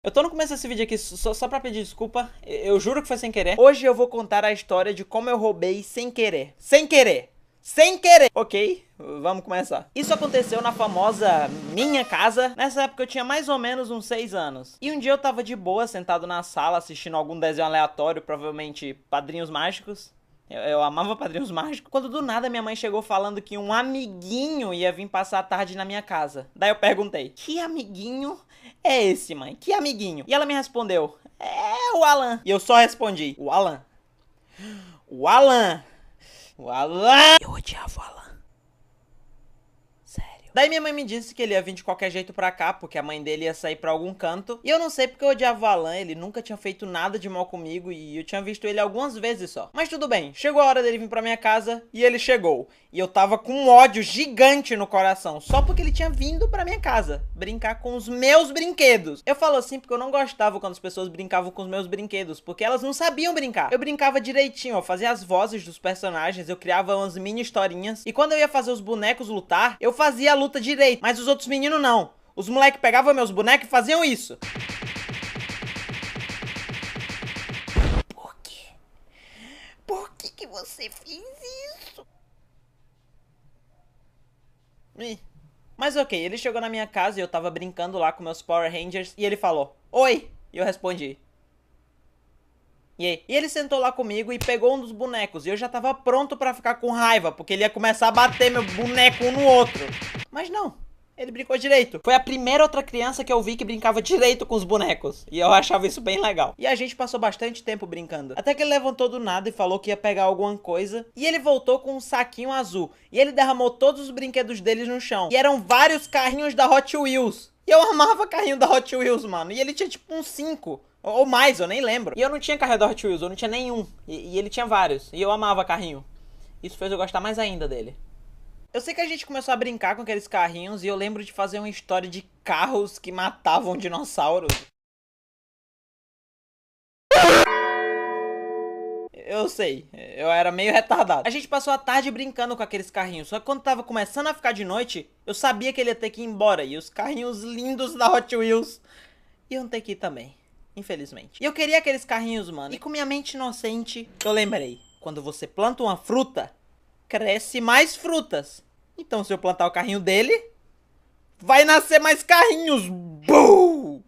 Eu tô no começo desse vídeo aqui só pra pedir desculpa, eu juro que foi sem querer. Hoje eu vou contar a história de como eu roubei sem querer. Sem querer! Sem querer! Ok, vamos começar. Isso aconteceu na famosa minha casa. Nessa época eu tinha mais ou menos uns 6 anos. E um dia eu tava de boa, sentado na sala, assistindo algum desenho aleatório, provavelmente Padrinhos Mágicos. Eu amava Padrinhos Mágicos. Quando do nada minha mãe chegou falando que um amiguinho ia vir passar a tarde na minha casa. Daí eu perguntei: que amiguinho é esse, mãe? Que amiguinho? E ela me respondeu: é o Alan. E eu só respondi: o Alan? O Alan? O Alan? Eu odiava o Alan. Sério. Daí minha mãe me disse que ele ia vir de qualquer jeito pra cá, porque a mãe dele ia sair pra algum canto. E eu não sei porque eu odiava o Alan, ele nunca tinha feito nada de mal comigo e eu tinha visto ele algumas vezes só. Mas tudo bem, chegou a hora dele vir pra minha casa e ele chegou. E eu tava com um ódio gigante no coração, só porque ele tinha vindo pra minha casa brincar com os meus brinquedos. Eu falo assim porque eu não gostava quando as pessoas brincavam com os meus brinquedos, porque elas não sabiam brincar. Eu brincava direitinho, eu fazia as vozes dos personagens, eu criava umas mini historinhas. E quando eu ia fazer os bonecos lutar, eu fazia a luta direito, mas os outros meninos não. Os moleques pegavam meus bonecos e faziam isso. Por quê? Por que você fez isso? Mas ok, ele chegou na minha casa e eu tava brincando lá com meus Power Rangers e ele falou: oi! E eu respondi: e aí? E ele sentou lá comigo e pegou um dos bonecos e eu já tava pronto pra ficar com raiva, porque ele ia começar a bater meu boneco um no outro. Mas não, ele brincou direito. Foi a primeira outra criança que eu vi que brincava direito com os bonecos. E eu achava isso bem legal. E a gente passou bastante tempo brincando. Até que ele levantou do nada e falou que ia pegar alguma coisa. E ele voltou com um saquinho azul. E ele derramou todos os brinquedos deles no chão. E eram vários carrinhos da Hot Wheels. E eu amava carrinho da Hot Wheels, mano. E ele tinha tipo uns 5. Ou mais, eu nem lembro. E eu não tinha carrinho da Hot Wheels, eu não tinha nenhum. E ele tinha vários. E eu amava carrinho. Isso fez eu gostar mais ainda dele. Eu sei que a gente começou a brincar com aqueles carrinhos e eu lembro de fazer uma história de carros que matavam dinossauros. Eu sei, eu era meio retardado. A gente passou a tarde brincando com aqueles carrinhos, só que quando tava começando a ficar de noite, eu sabia que ele ia ter que ir embora e os carrinhos lindos da Hot Wheels iam ter que ir também, infelizmente. E eu queria aqueles carrinhos, mano, e com minha mente inocente, eu lembrei: quando você planta uma fruta, cresce mais frutas. Então se eu plantar o carrinho dele, vai nascer mais carrinhos. Bum!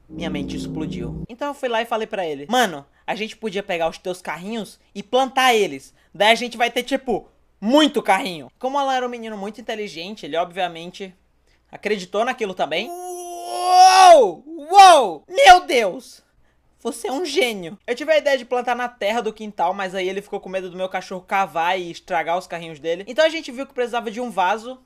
Minha mente explodiu. Então eu fui lá e falei pra ele: mano, a gente podia pegar os teus carrinhos e plantar eles. Daí a gente vai ter, tipo, muito carrinho. Como ela era um menino muito inteligente, ele obviamente acreditou naquilo também. Uou! Uou! Meu Deus! Você é um gênio. Eu tive a ideia de plantar na terra do quintal, mas aí ele ficou com medo do meu cachorro cavar e estragar os carrinhos dele. Então a gente viu que precisava de um vaso.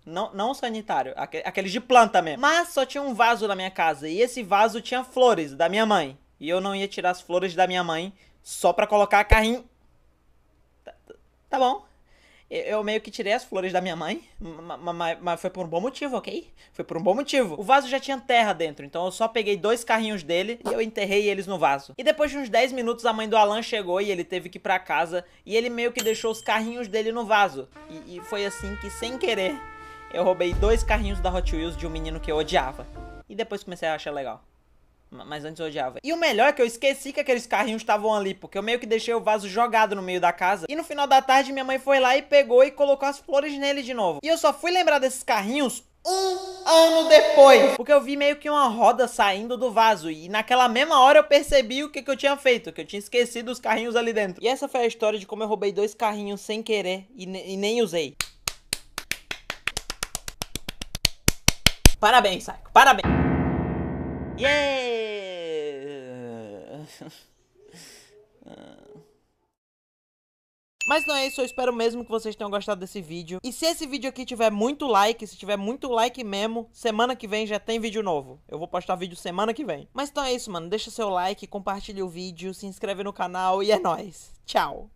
Não sanitário, aqueles de planta mesmo. Mas só tinha um vaso na minha casa. E esse vaso tinha flores da minha mãe. E eu não ia tirar as flores da minha mãe só pra colocar carrinho. Tá bom. Eu meio que tirei as flores da minha mãe, mas foi por um bom motivo, ok? Foi por um bom motivo. O vaso já tinha terra dentro, então eu só peguei 2 carrinhos dele e eu enterrei eles no vaso. E depois de uns 10 minutos a mãe do Alan chegou e ele teve que ir pra casa e ele meio que deixou os carrinhos dele no vaso. E foi assim que, sem querer, eu roubei 2 carrinhos da Hot Wheels de um menino que eu odiava. E depois comecei a achar legal. Mas antes eu odiava. E o melhor é que eu esqueci que aqueles carrinhos estavam ali, porque eu meio que deixei o vaso jogado no meio da casa. E no final da tarde minha mãe foi lá e pegou e colocou as flores nele de novo. E eu só fui lembrar desses carrinhos um ano depois, porque eu vi meio que uma roda saindo do vaso. E naquela mesma hora eu percebi o que eu tinha feito, que eu tinha esquecido os carrinhos ali dentro. E essa foi a história de como eu roubei 2 carrinhos sem querer e nem usei. Parabéns, Psycho, parabéns. Yeah! Mas não é isso, eu espero mesmo que vocês tenham gostado desse vídeo. E se esse vídeo aqui tiver muito like, se tiver muito like mesmo, semana que vem já tem vídeo novo. Eu vou postar vídeo semana que vem. Mas então é isso, mano. Deixa seu like, compartilha o vídeo, se inscreve no canal e é nóis. Tchau!